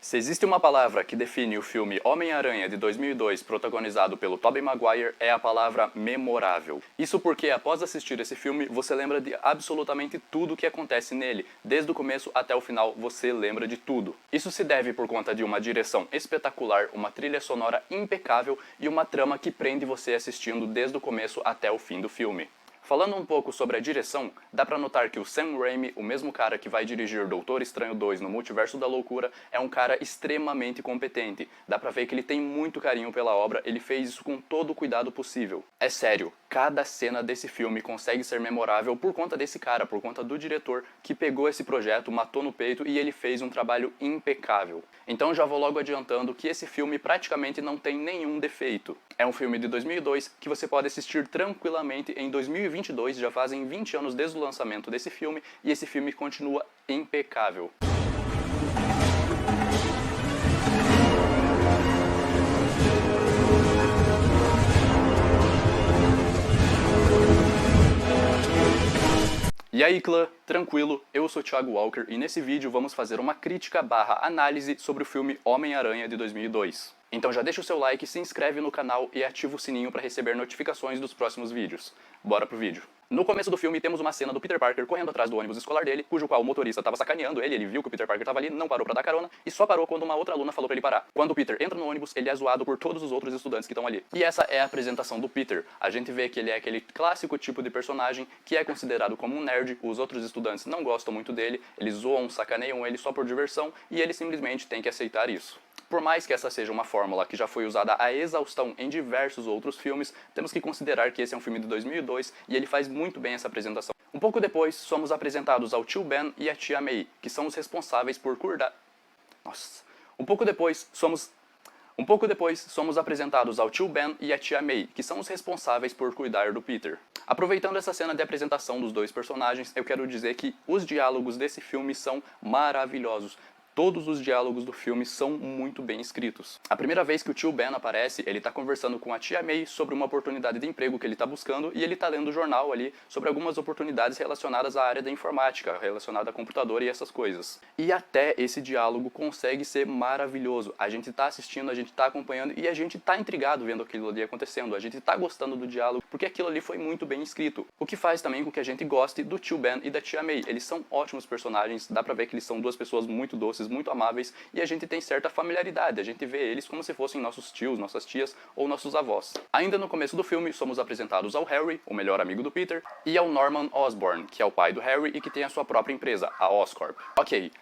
Se existe uma palavra que define o filme Homem-Aranha de 2002, protagonizado pelo Tobey Maguire, é a palavra memorável. Isso porque, após assistir esse filme, você lembra de absolutamente tudo o que acontece nele. Desde o começo até o final, você lembra de tudo. Isso se deve por conta de uma direção espetacular, uma trilha sonora impecável e uma trama que prende você assistindo desde o começo até o fim do filme. Falando um pouco sobre a direção, dá pra notar que o Sam Raimi, o mesmo cara que vai dirigir Doutor Estranho 2 no Multiverso da Loucura, é um cara extremamente competente. Dá pra ver que ele tem muito carinho pela obra, ele fez isso com todo o cuidado possível. É sério, cada cena desse filme consegue ser memorável por conta desse cara, por conta do diretor que pegou esse projeto, matou no peito e ele fez um trabalho impecável. Então já vou logo adiantando que esse filme praticamente não tem nenhum defeito. É um filme de 2002 que você pode assistir tranquilamente em 2022, já fazem 20 anos desde o lançamento desse filme e esse filme continua impecável. E aí clã, tranquilo? Eu sou o Thiago Walker e nesse vídeo vamos fazer uma crítica barra análise sobre o filme Homem-Aranha de 2002. Então já deixa o seu like, se inscreve no canal e ativa o sininho para receber notificações dos próximos vídeos. Bora pro vídeo. No começo do filme temos uma cena do Peter Parker correndo atrás do ônibus escolar dele, cujo qual o motorista estava sacaneando ele viu que o Peter Parker estava ali, não parou para dar carona e só parou quando uma outra aluna falou para ele parar. Quando o Peter entra no ônibus, ele é zoado por todos os outros estudantes que estão ali. E essa é a apresentação do Peter. A gente vê que ele é aquele clássico tipo de personagem que é considerado como um nerd, os outros estudantes não gostam muito dele, eles zoam, sacaneiam ele só por diversão e ele simplesmente tem que aceitar isso. Por mais que essa seja uma fórmula que já foi usada à exaustão em diversos outros filmes, temos que considerar que esse é um filme de 2002 e ele faz muito bem essa apresentação. Um pouco depois, somos apresentados ao tio Ben e à tia May, que são os responsáveis por cuidar... Um pouco depois, somos apresentados ao tio Ben e à tia May, que são os responsáveis por cuidar do Peter. Aproveitando essa cena de apresentação dos dois personagens, eu quero dizer que os diálogos desse filme são maravilhosos. Todos os diálogos do filme são muito bem escritos. A primeira vez que o tio Ben aparece, ele tá conversando com a tia May sobre uma oportunidade de emprego que ele tá buscando e ele tá lendo o jornal ali sobre algumas oportunidades relacionadas à área da informática, relacionada a computador e essas coisas. E até esse diálogo consegue ser maravilhoso. A gente tá assistindo, a gente tá acompanhando e a gente tá intrigado vendo aquilo ali acontecendo. A gente tá gostando do diálogo porque aquilo ali foi muito bem escrito. O que faz também com que a gente goste do tio Ben e da tia May. Eles são ótimos personagens, dá pra ver que eles são duas pessoas muito doces, muito amáveis e a gente tem certa familiaridade, a gente vê eles como se fossem nossos tios, nossas tias ou nossos avós. Ainda no começo do filme, somos apresentados ao Harry, o melhor amigo do Peter, e ao Norman Osborn, que é o pai do Harry e que tem a sua própria empresa, a Oscorp. Ok,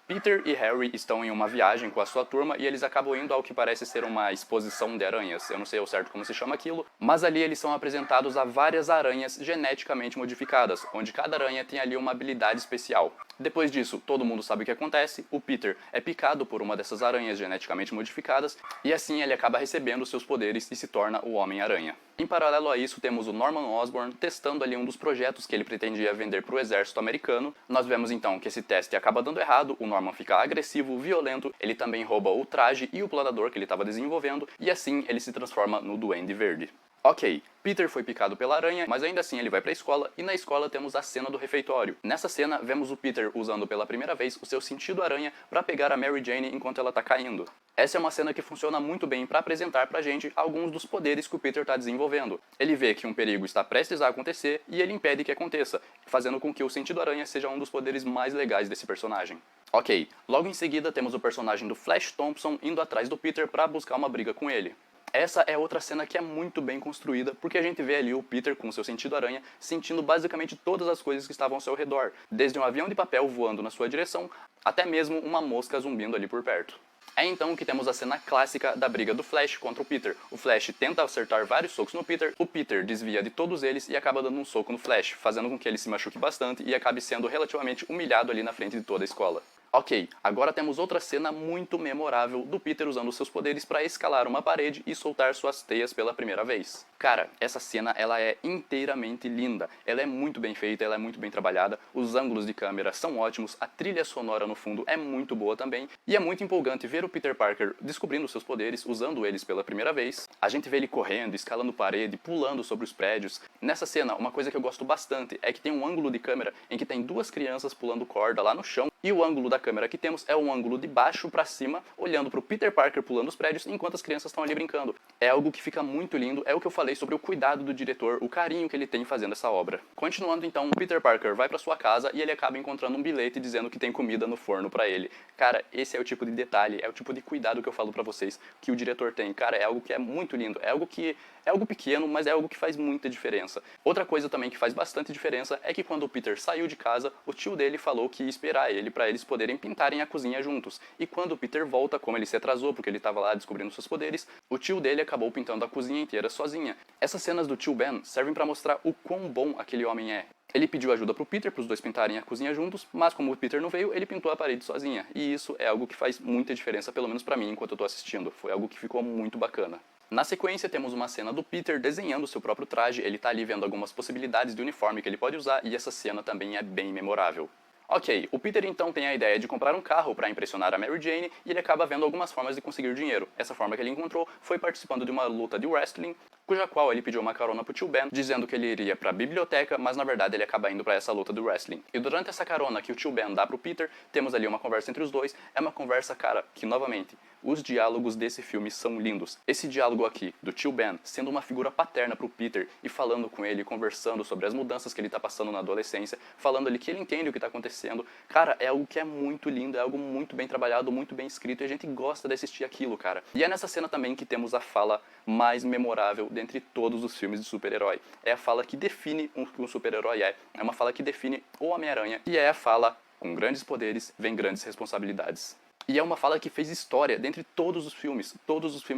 Peter e Harry estão em uma viagem com a sua turma e eles acabam indo ao que parece ser uma exposição de aranhas. Eu não sei ao certo como se chama aquilo, mas ali eles são apresentados a várias aranhas geneticamente modificadas, onde cada aranha tem ali uma habilidade especial. Depois disso, todo mundo sabe o que acontece, o Peter é picado por uma dessas aranhas geneticamente modificadas e assim ele acaba recebendo seus poderes e se torna o Homem-Aranha. Em paralelo a isso, temos o Norman Osborn testando ali um dos projetos que ele pretendia vender para o exército americano. Nós vemos então que esse teste acaba dando errado, o Norman fica agressivo, violento, ele também rouba o traje e o planador que ele estava desenvolvendo, e assim ele se transforma no Duende Verde. Ok, Peter foi picado pela aranha, mas ainda assim ele vai pra escola, e na escola temos a cena do refeitório. Nessa cena, vemos o Peter usando pela primeira vez o seu sentido aranha para pegar a Mary Jane enquanto ela tá caindo. Essa é uma cena que funciona muito bem para apresentar pra gente alguns dos poderes que o Peter tá desenvolvendo. Ele vê que um perigo está prestes a acontecer e ele impede que aconteça, fazendo com que o sentido aranha seja um dos poderes mais legais desse personagem. Ok, logo em seguida temos o personagem do Flash Thompson indo atrás do Peter para buscar uma briga com ele. Essa é outra cena que é muito bem construída, porque a gente vê ali o Peter com seu sentido aranha sentindo basicamente todas as coisas que estavam ao seu redor, desde um avião de papel voando na sua direção, até mesmo uma mosca zumbindo ali por perto. É então que temos a cena clássica da briga do Flash contra o Peter. O Flash tenta acertar vários socos no Peter, o Peter desvia de todos eles e acaba dando um soco no Flash, fazendo com que ele se machuque bastante e acabe sendo relativamente humilhado ali na frente de toda a escola. Ok, agora temos outra cena muito memorável do Peter usando seus poderes para escalar uma parede e soltar suas teias pela primeira vez. Cara, essa cena ela é inteiramente linda, ela é muito bem feita, ela é muito bem trabalhada, os ângulos de câmera são ótimos, a trilha sonora no fundo é muito boa também, e é muito empolgante ver o Peter Parker descobrindo seus poderes, usando eles pela primeira vez. A gente vê ele correndo, escalando parede, pulando sobre os prédios. Nessa cena, uma coisa que eu gosto bastante é que tem um ângulo de câmera em que tem duas crianças pulando corda lá no chão, e o ângulo da câmera que temos é um ângulo de baixo para cima, olhando para o Peter Parker pulando os prédios, enquanto as crianças estão ali brincando. É algo que fica muito lindo, é o que eu falei sobre o cuidado do diretor, o carinho que ele tem fazendo essa obra. Continuando então, o Peter Parker vai para sua casa e ele acaba encontrando um bilhete dizendo que tem comida no forno para ele. Cara, esse é o tipo de detalhe, é o tipo de cuidado que eu falo para vocês, que o diretor tem. Cara, é algo que é muito lindo, é algo pequeno, mas é algo que faz muita diferença. Outra coisa também que faz bastante diferença é que quando o Peter saiu de casa, o tio dele falou que ia esperar ele para eles poderem pintarem a cozinha juntos. E quando o Peter volta, como ele se atrasou porque ele estava lá descobrindo seus poderes, o tio dele acabou pintando a cozinha inteira sozinha. Essas cenas do tio Ben servem para mostrar o quão bom aquele homem é. Ele pediu ajuda pro Peter, para os dois pintarem a cozinha juntos, mas como o Peter não veio, ele pintou a parede sozinha. E isso é algo que faz muita diferença, pelo menos para mim, enquanto eu tô assistindo. Foi algo que ficou muito bacana. Na sequência, temos uma cena do Peter desenhando seu próprio traje, ele tá ali vendo algumas possibilidades de uniforme que ele pode usar, e essa cena também é bem memorável. Ok, o Peter então tem a ideia de comprar um carro para impressionar a Mary Jane e ele acaba vendo algumas formas de conseguir dinheiro. Essa forma que ele encontrou foi participando de uma luta de wrestling, cuja qual ele pediu uma carona pro tio Ben, dizendo que ele iria para a biblioteca, mas na verdade ele acaba indo para essa luta do wrestling. E durante essa carona que o tio Ben dá pro Peter, temos ali uma conversa entre os dois, é uma conversa, cara, que novamente, os diálogos desse filme são lindos. Esse diálogo aqui, do tio Ben, sendo uma figura paterna pro Peter e falando com ele, conversando sobre as mudanças que ele tá passando na adolescência, falando ali que ele entende o que tá acontecendo. Cara, é algo que é muito lindo, é algo muito bem trabalhado, muito bem escrito, e a gente gosta de assistir aquilo, cara. E é nessa cena também que temos a fala mais memorável dentre todos os filmes de super-herói. É a fala que define o que um super-herói é. É uma fala que define o Homem-Aranha, e é a fala, com grandes poderes, vem grandes responsabilidades. E é uma fala que fez história dentre todos os filmes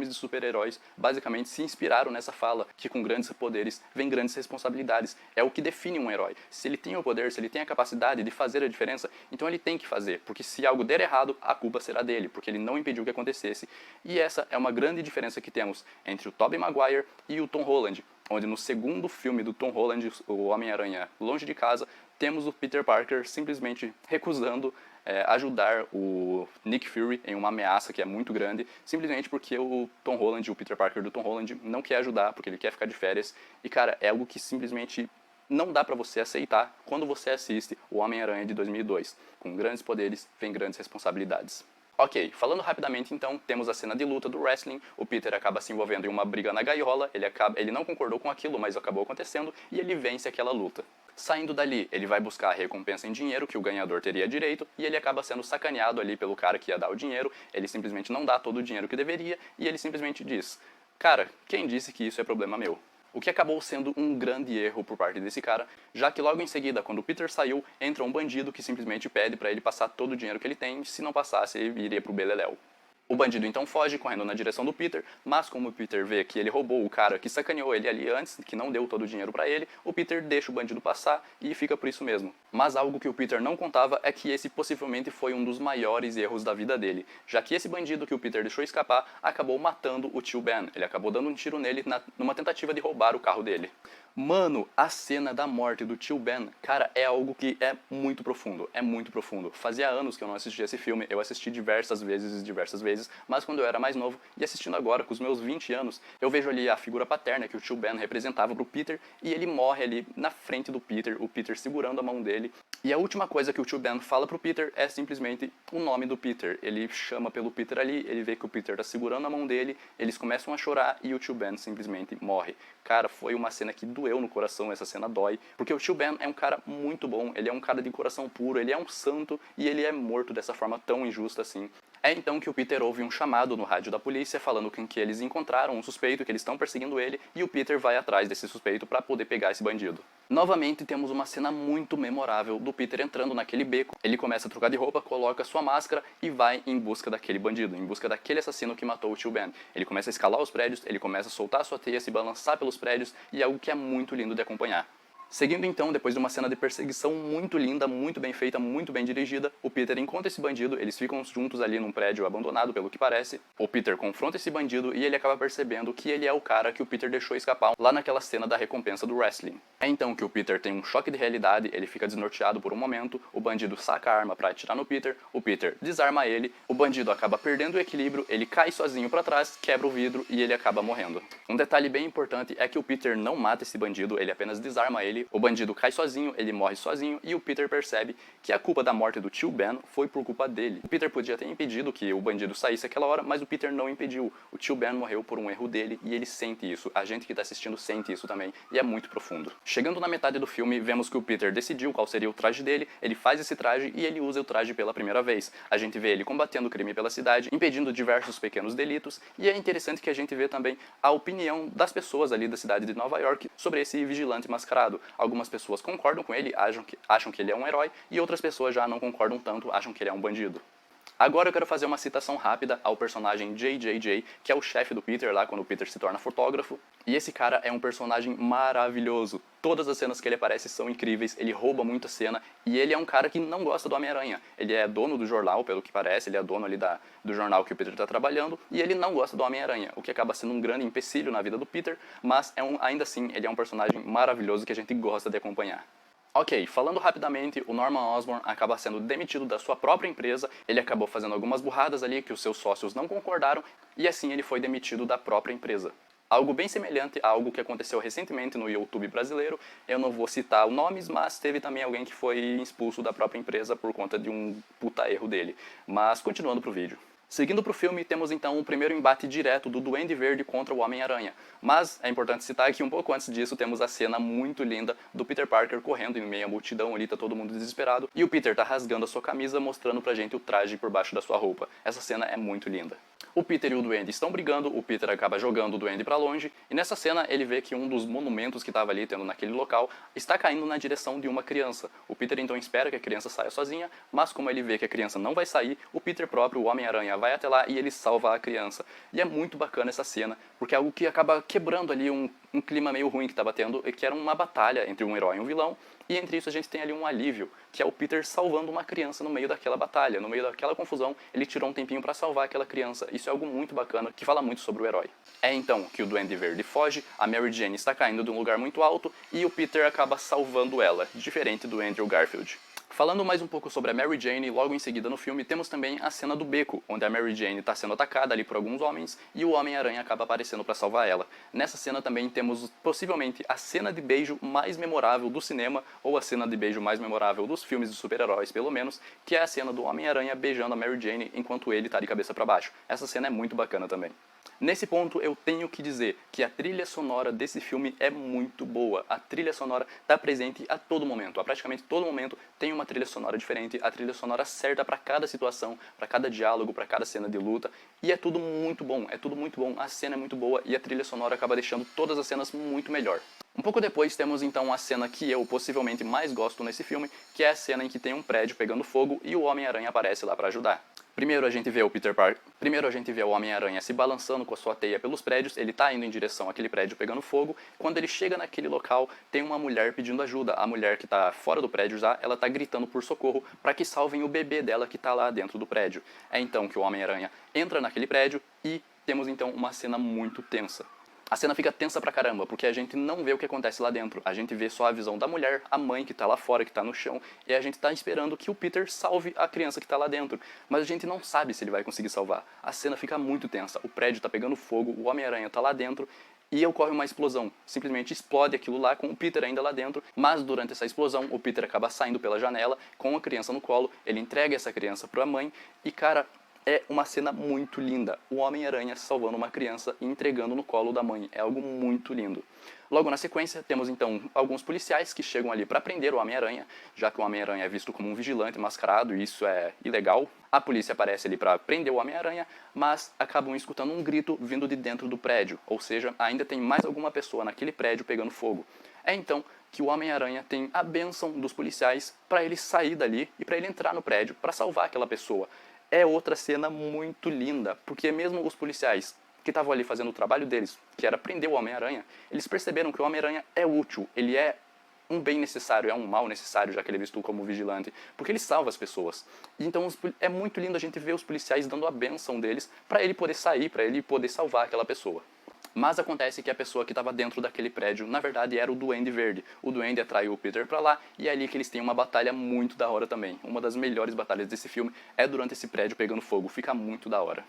de super-heróis basicamente se inspiraram nessa fala, que com grandes poderes vem grandes responsabilidades. É o que define um herói. Se ele tem o poder, se ele tem a capacidade de fazer a diferença, então ele tem que fazer, porque se algo der errado, a culpa será dele, porque ele não impediu que acontecesse. E essa é uma grande diferença que temos entre o Tobey Maguire e o Tom Holland, onde no segundo filme do Tom Holland, o Homem-Aranha Longe de Casa, temos o Peter Parker simplesmente recusando ajudar o Nick Fury em uma ameaça que é muito grande, simplesmente porque o Tom Holland, o Peter Parker do Tom Holland, não quer ajudar, porque ele quer ficar de férias. E, cara, é algo que simplesmente não dá pra você aceitar quando você assiste o Homem-Aranha de 2002. Com grandes poderes, vem grandes responsabilidades. Ok, falando rapidamente então, temos a cena de luta do wrestling, o Peter acaba se envolvendo em uma briga na gaiola, ele não concordou com aquilo, mas acabou acontecendo, e ele vence aquela luta. Saindo dali, ele vai buscar a recompensa em dinheiro que o ganhador teria direito, e ele acaba sendo sacaneado ali pelo cara que ia dar o dinheiro, ele simplesmente não dá todo o dinheiro que deveria, e ele simplesmente diz: cara, quem disse que isso é problema meu? O que acabou sendo um grande erro por parte desse cara, já que logo em seguida, quando o Peter saiu, entra um bandido que simplesmente pede para ele passar todo o dinheiro que ele tem, se não passasse ele iria pro beleléu. O bandido então foge, correndo na direção do Peter, mas como o Peter vê que ele roubou o cara que sacaneou ele ali antes, que não deu todo o dinheiro pra ele, o Peter deixa o bandido passar e fica por isso mesmo. Mas algo que o Peter não contava é que esse possivelmente foi um dos maiores erros da vida dele, já que esse bandido que o Peter deixou escapar acabou matando o tio Ben, ele acabou dando um tiro nele numa tentativa de roubar o carro dele. Mano, a cena da morte do tio Ben, cara, é algo que é muito profundo, é muito profundo. Fazia anos que eu não assistia esse filme, eu assisti diversas vezes, mas quando eu era mais novo, e assistindo agora, com os meus 20 anos, eu vejo ali a figura paterna que o tio Ben representava pro Peter, e ele morre ali na frente do Peter, o Peter segurando a mão dele, e a última coisa que o tio Ben fala pro Peter é simplesmente o nome do Peter. Ele chama pelo Peter ali, ele vê que o Peter tá segurando a mão dele, eles começam a chorar e o tio Ben simplesmente morre. Cara, foi uma cena que doeu no coração, essa cena dói, porque o tio Ben é um cara muito bom, ele é um cara de coração puro, ele é um santo e ele é morto dessa forma tão injusta assim. É então que o Peter ouve um chamado no rádio da polícia falando que eles encontraram um suspeito, que eles estão perseguindo ele, e o Peter vai atrás desse suspeito para poder pegar esse bandido. Novamente temos uma cena muito memorável do Peter entrando naquele beco. Ele começa a trocar de roupa, coloca sua máscara e vai em busca daquele bandido, em busca daquele assassino que matou o tio Ben. Ele começa a escalar os prédios, ele começa a soltar sua teia, se balançar pelos prédios, e é algo que é muito lindo de acompanhar. Seguindo então, depois de uma cena de perseguição muito linda, muito bem feita, muito bem dirigida, o Peter encontra esse bandido, eles ficam juntos ali num prédio abandonado, pelo que parece. O Peter confronta esse bandido e ele acaba percebendo que ele é o cara que o Peter deixou escapar lá naquela cena da recompensa do wrestling. É então que o Peter tem um choque de realidade, ele fica desnorteado por um momento, o bandido saca a arma para atirar no Peter, o Peter desarma ele, o bandido acaba perdendo o equilíbrio, ele cai sozinho para trás, quebra o vidro e ele acaba morrendo. Um detalhe bem importante é que o Peter não mata esse bandido, ele apenas desarma ele, o bandido cai sozinho, ele morre sozinho e o Peter percebe que a culpa da morte do tio Ben foi por culpa dele. O Peter podia ter impedido que o bandido saísse aquela hora, mas o Peter não impediu. O tio Ben morreu por um erro dele e ele sente isso. A gente que está assistindo sente isso também e é muito profundo. Chegando na metade do filme, vemos que o Peter decidiu qual seria o traje dele, ele faz esse traje e ele usa o traje pela primeira vez. A gente vê ele combatendo o crime pela cidade, impedindo diversos pequenos delitos e é interessante que a gente vê também a opinião das pessoas ali da cidade de Nova York sobre esse vigilante mascarado. Algumas pessoas concordam com ele, acham que ele é um herói, e outras pessoas já não concordam tanto, acham que ele é um bandido. Agora eu quero fazer uma citação rápida ao personagem JJJ, que é o chefe do Peter lá quando o Peter se torna fotógrafo. E esse cara é um personagem maravilhoso. Todas as cenas que ele aparece são incríveis, ele rouba muito a cena e ele é um cara que não gosta do Homem-Aranha. Ele é dono do jornal, pelo que parece, ele é dono ali do jornal que o Peter está trabalhando e ele não gosta do Homem-Aranha, o que acaba sendo um grande empecilho na vida do Peter, mas ainda assim ele é um personagem maravilhoso que a gente gosta de acompanhar. Ok, falando rapidamente, o Norman Osborn acaba sendo demitido da sua própria empresa, ele acabou fazendo algumas burradas ali que os seus sócios não concordaram, e assim ele foi demitido da própria empresa. Algo bem semelhante a algo que aconteceu recentemente no YouTube brasileiro, eu não vou citar nomes, mas teve também alguém que foi expulso da própria empresa por conta de um puta erro dele. Mas continuando pro vídeo. Seguindo para o filme, temos então o primeiro embate direto do Duende Verde contra o Homem-Aranha. Mas é importante citar que um pouco antes disso temos a cena muito linda do Peter Parker correndo em meio à multidão, ali tá todo mundo desesperado, e o Peter tá rasgando a sua camisa, mostrando pra gente o traje por baixo da sua roupa. Essa cena é muito linda. O Peter e o Duende estão brigando, o Peter acaba jogando o Duende pra longe, e nessa cena ele vê que um dos monumentos que estava ali tendo naquele local está caindo na direção de uma criança. O Peter então espera que a criança saia sozinha, mas como ele vê que a criança não vai sair, o Peter próprio, o Homem-Aranha, vai até lá e ele salva a criança. E é muito bacana essa cena, porque é algo que acaba quebrando ali um clima meio ruim que estava tendo, e que era uma batalha entre um herói e um vilão, e entre isso a gente tem ali um alívio, que é o Peter salvando uma criança no meio daquela batalha, no meio daquela confusão, ele tirou um tempinho para salvar aquela criança. Isso é algo muito bacana, que fala muito sobre o herói. É então que o Duende Verde foge, a Mary Jane está caindo de um lugar muito alto, e o Peter acaba salvando ela, diferente do Andrew Garfield. Falando mais um pouco sobre a Mary Jane, logo em seguida no filme temos também a cena do beco, onde a Mary Jane está sendo atacada ali por alguns homens e o Homem-Aranha acaba aparecendo para salvar ela. Nessa cena também temos possivelmente a cena de beijo mais memorável do cinema, ou a cena de beijo mais memorável dos filmes de super-heróis pelo menos, que é a cena do Homem-Aranha beijando a Mary Jane enquanto ele está de cabeça para baixo. Essa cena é muito bacana também. Nesse ponto eu tenho que dizer que a trilha sonora desse filme é muito boa. A trilha sonora está presente a todo momento. A praticamente todo momento tem uma trilha sonora diferente, a trilha sonora certa para cada situação, para cada diálogo, para cada cena de luta. E é tudo muito bom, é tudo muito bom. A cena é muito boa e a trilha sonora acaba deixando todas as cenas muito melhor. Um pouco depois temos então a cena que eu possivelmente mais gosto nesse filme, que é a cena em que tem um prédio pegando fogo e o Homem-Aranha aparece lá para ajudar. Primeiro a gente vê o Homem-Aranha se balançando com a sua teia pelos prédios, ele tá indo em direção àquele prédio pegando fogo. Quando ele chega naquele local, tem uma mulher pedindo ajuda. A mulher que tá fora do prédio já, ela tá gritando por socorro para que salvem o bebê dela que tá lá dentro do prédio. É então que o Homem-Aranha entra naquele prédio e temos então uma cena muito tensa. A cena fica tensa pra caramba, porque a gente não vê o que acontece lá dentro. A gente vê só a visão da mulher, a mãe que tá lá fora, que tá no chão, e a gente tá esperando que o Peter salve a criança que tá lá dentro. Mas a gente não sabe se ele vai conseguir salvar. A cena fica muito tensa. O prédio tá pegando fogo, o Homem-Aranha tá lá dentro, e ocorre uma explosão. Simplesmente explode aquilo lá com o Peter ainda lá dentro, mas durante essa explosão o Peter acaba saindo pela janela com a criança no colo, ele entrega essa criança pra mãe, e cara, é uma cena muito linda. O Homem-Aranha salvando uma criança e entregando no colo da mãe. É algo muito lindo. Logo na sequência, temos então alguns policiais que chegam ali para prender o Homem-Aranha, já que o Homem-Aranha é visto como um vigilante mascarado e isso é ilegal. A polícia aparece ali para prender o Homem-Aranha, mas acabam escutando um grito vindo de dentro do prédio, ou seja, ainda tem mais alguma pessoa naquele prédio pegando fogo. É então que o Homem-Aranha tem a bênção dos policiais para ele sair dali e para ele entrar no prédio para salvar aquela pessoa. É outra cena muito linda, porque mesmo os policiais que estavam ali fazendo o trabalho deles, que era prender o Homem-Aranha, eles perceberam que o Homem-Aranha é útil, ele é um bem necessário, é um mal necessário, já que ele é visto como vigilante, porque ele salva as pessoas. E então é muito lindo a gente ver os policiais dando a bênção deles para ele poder sair, para ele poder salvar aquela pessoa. Mas acontece que a pessoa que estava dentro daquele prédio, na verdade, era o Duende Verde. O Duende atraiu o Peter pra lá, e é ali que eles têm uma batalha muito da hora também. Uma das melhores batalhas desse filme é durante esse prédio pegando fogo, fica muito da hora.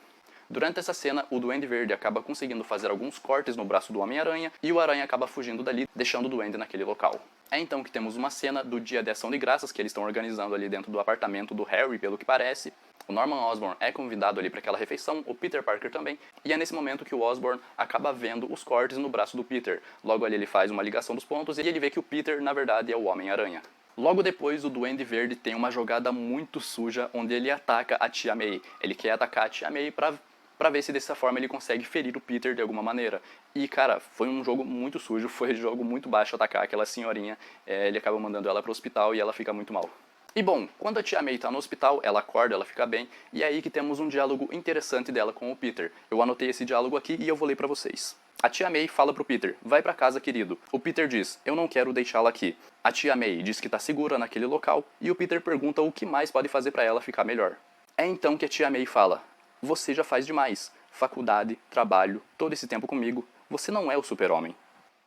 Durante essa cena, o Duende Verde acaba conseguindo fazer alguns cortes no braço do Homem-Aranha, e o Aranha acaba fugindo dali, deixando o Duende naquele local. É então que temos uma cena do Dia de Ação de Graças, que eles estão organizando ali dentro do apartamento do Harry, pelo que parece. O Norman Osborn é convidado ali para aquela refeição, o Peter Parker também, e é nesse momento que o Osborn acaba vendo os cortes no braço do Peter. Logo ali ele faz uma ligação dos pontos e ele vê que o Peter, na verdade, é o Homem-Aranha. Logo depois, o Duende Verde tem uma jogada muito suja, onde ele ataca a Tia May. Ele quer atacar a Tia May pra ver se dessa forma ele consegue ferir o Peter de alguma maneira. E, cara, foi um jogo muito sujo, foi um jogo muito baixo atacar aquela senhorinha. Ele acaba mandando ela pro hospital e ela fica muito mal. E bom, quando a Tia May tá no hospital, ela acorda, ela fica bem, e é aí que temos um diálogo interessante dela com o Peter. Eu anotei esse diálogo aqui e eu vou ler pra vocês. A Tia May fala pro Peter, vai pra casa, querido. O Peter diz, eu não quero deixá-la aqui. A Tia May diz que tá segura naquele local, e o Peter pergunta o que mais pode fazer pra ela ficar melhor. É então que a Tia May fala, você já faz demais. Faculdade, trabalho, todo esse tempo comigo, você não é o super-homem.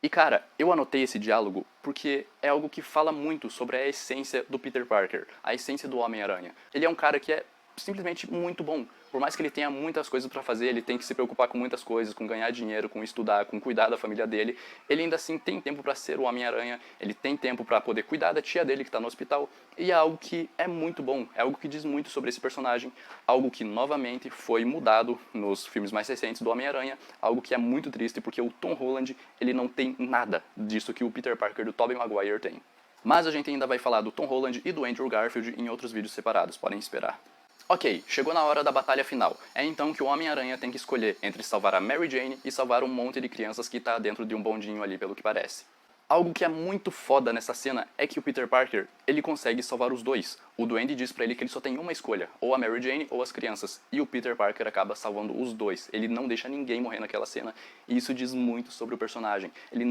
E cara, eu anotei esse diálogo porque é algo que fala muito sobre a essência do Peter Parker, a essência do Homem-Aranha. Ele é um cara que é simplesmente muito bom. Por mais que ele tenha muitas coisas para fazer, ele tem que se preocupar com muitas coisas, com ganhar dinheiro, com estudar, com cuidar da família dele. Ele ainda assim tem tempo para ser o Homem-Aranha, ele tem tempo para poder cuidar da tia dele que está no hospital. E é algo que é muito bom, é algo que diz muito sobre esse personagem, algo que novamente foi mudado nos filmes mais recentes do Homem-Aranha, algo que é muito triste porque o Tom Holland, ele não tem nada disso que o Peter Parker do Tobey Maguire tem. Mas a gente ainda vai falar do Tom Holland e do Andrew Garfield em outros vídeos separados, podem esperar. Ok, chegou na hora da batalha final. É então que o Homem-Aranha tem que escolher entre salvar a Mary Jane e salvar um monte de crianças que tá dentro de um bondinho ali, pelo que parece. Algo que é muito foda nessa cena é que o Peter Parker, ele consegue salvar os dois. O Duende diz pra ele que ele só tem uma escolha, ou a Mary Jane ou as crianças. E o Peter Parker acaba salvando os dois. Ele não deixa ninguém morrer naquela cena. E isso diz muito sobre o personagem. Ele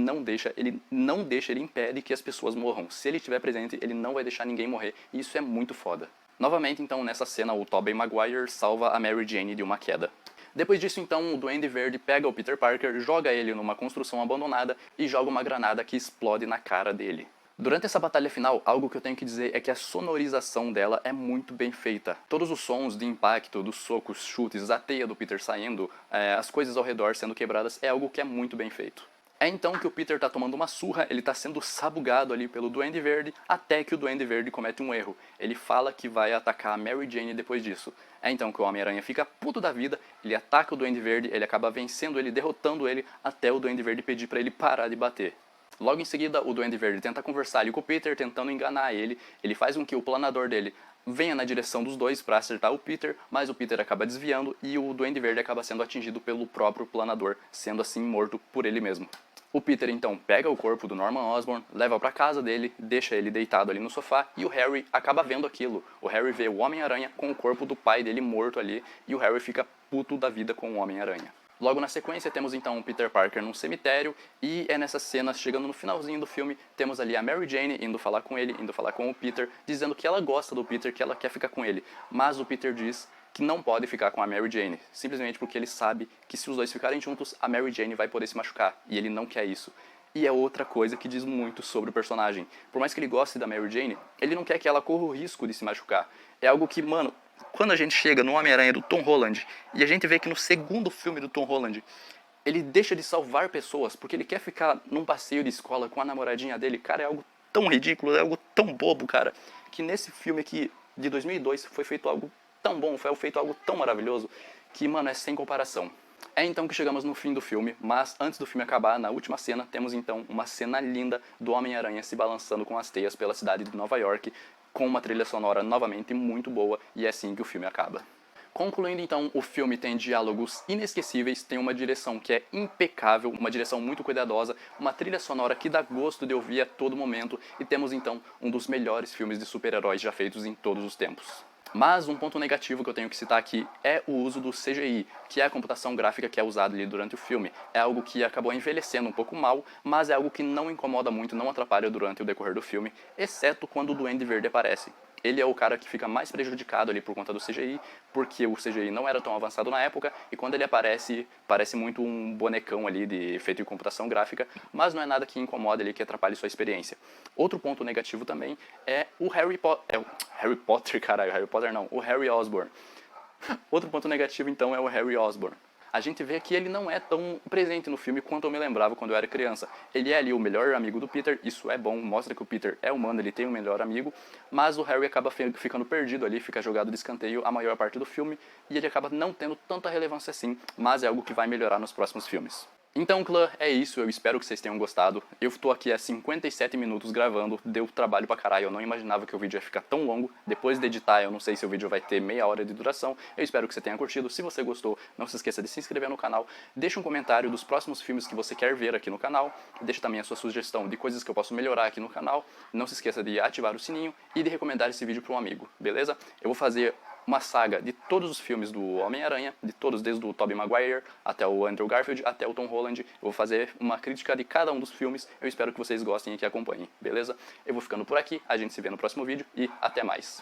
ele impede que as pessoas morram. Se ele estiver presente, ele não vai deixar ninguém morrer. E isso é muito foda. Novamente, então, nessa cena, o Tobey Maguire salva a Mary Jane de uma queda. Depois disso, então, o Duende Verde pega o Peter Parker, joga ele numa construção abandonada e joga uma granada que explode na cara dele. Durante essa batalha final, algo que eu tenho que dizer é que a sonorização dela é muito bem feita. Todos os sons de impacto, dos socos, chutes, a teia do Peter saindo, as coisas ao redor sendo quebradas, é algo que é muito bem feito. É então que o Peter tá tomando uma surra, ele tá sendo sabugado ali pelo Duende Verde, até que o Duende Verde comete um erro. Ele fala que vai atacar a Mary Jane depois disso. É então que o Homem-Aranha fica puto da vida, ele ataca o Duende Verde, ele acaba vencendo ele, derrotando ele, até o Duende Verde pedir pra ele parar de bater. Logo em seguida, o Duende Verde tenta conversar ali com o Peter, tentando enganar ele. Ele faz com que o planador dele venha na direção dos dois para acertar o Peter, mas o Peter acaba desviando e o Duende Verde acaba sendo atingido pelo próprio planador, sendo assim morto por ele mesmo. O Peter então pega o corpo do Norman Osborn, leva pra casa dele, deixa ele deitado ali no sofá e o Harry acaba vendo aquilo. O Harry vê o Homem-Aranha com o corpo do pai dele morto ali e o Harry fica puto da vida com o Homem-Aranha. Logo na sequência temos então o Peter Parker num cemitério e é nessa cena, chegando no finalzinho do filme, temos ali a Mary Jane indo falar com ele, indo falar com o Peter, dizendo que ela gosta do Peter, que ela quer ficar com ele. Mas o Peter diz que não pode ficar com a Mary Jane, simplesmente porque ele sabe que se os dois ficarem juntos, a Mary Jane vai poder se machucar, e ele não quer isso. E é outra coisa que diz muito sobre o personagem. Por mais que ele goste da Mary Jane, ele não quer que ela corra o risco de se machucar. É algo que, mano, quando a gente chega no Homem-Aranha do Tom Holland, e a gente vê que no segundo filme do Tom Holland, ele deixa de salvar pessoas, porque ele quer ficar num passeio de escola com a namoradinha dele, cara, é algo tão ridículo, é algo tão bobo, cara, que nesse filme aqui, de 2002, foi feito algo tão bom, foi feito algo tão maravilhoso, que, mano, é sem comparação. É então que chegamos no fim do filme, mas antes do filme acabar, na última cena, temos então uma cena linda do Homem-Aranha se balançando com as teias pela cidade de Nova York, com uma trilha sonora novamente muito boa, e é assim que o filme acaba. Concluindo então, o filme tem diálogos inesquecíveis, tem uma direção que é impecável, uma direção muito cuidadosa, uma trilha sonora que dá gosto de ouvir a todo momento, e temos então um dos melhores filmes de super-heróis já feitos em todos os tempos. Mas um ponto negativo que eu tenho que citar aqui é o uso do CGI, que é a computação gráfica que é usada ali durante o filme. É algo que acabou envelhecendo um pouco mal, mas é algo que não incomoda muito, não atrapalha durante o decorrer do filme, exceto quando o Duende Verde aparece. Ele é o cara que fica mais prejudicado ali por conta do CGI, porque o CGI não era tão avançado na época, e quando ele aparece, parece muito um bonecão ali feito em computação gráfica, mas não é nada que incomoda ali, que atrapalhe sua experiência. Outro ponto negativo também é o Harry Potter, caralho, Harry Potter não, o Harry Osborn. Outro ponto negativo, então, é o Harry Osborn. A gente vê que ele não é tão presente no filme quanto eu me lembrava quando eu era criança. Ele é ali o melhor amigo do Peter, isso é bom, mostra que o Peter é humano, ele tem um melhor amigo, mas o Harry acaba ficando perdido ali, fica jogado de escanteio a maior parte do filme, e ele acaba não tendo tanta relevância assim, mas é algo que vai melhorar nos próximos filmes. Então, clã, é isso, eu espero que vocês tenham gostado. Eu tô aqui há 57 minutos gravando, deu trabalho pra caralho, eu não imaginava que o vídeo ia ficar tão longo. Depois de editar, eu não sei se o vídeo vai ter meia hora de duração. Eu espero que você tenha curtido. Se você gostou, não se esqueça de se inscrever no canal. Deixa um comentário dos próximos filmes que você quer ver aqui no canal. Deixa também a sua sugestão de coisas que eu posso melhorar aqui no canal. Não se esqueça de ativar o sininho e de recomendar esse vídeo para um amigo, beleza? Eu vou fazer uma saga de todos os filmes do Homem-Aranha, de todos, desde o Tobey Maguire até o Andrew Garfield, até o Tom Holland. Eu vou fazer uma crítica de cada um dos filmes. Eu espero que vocês gostem e que acompanhem, beleza? Eu vou ficando por aqui, a gente se vê no próximo vídeo e até mais.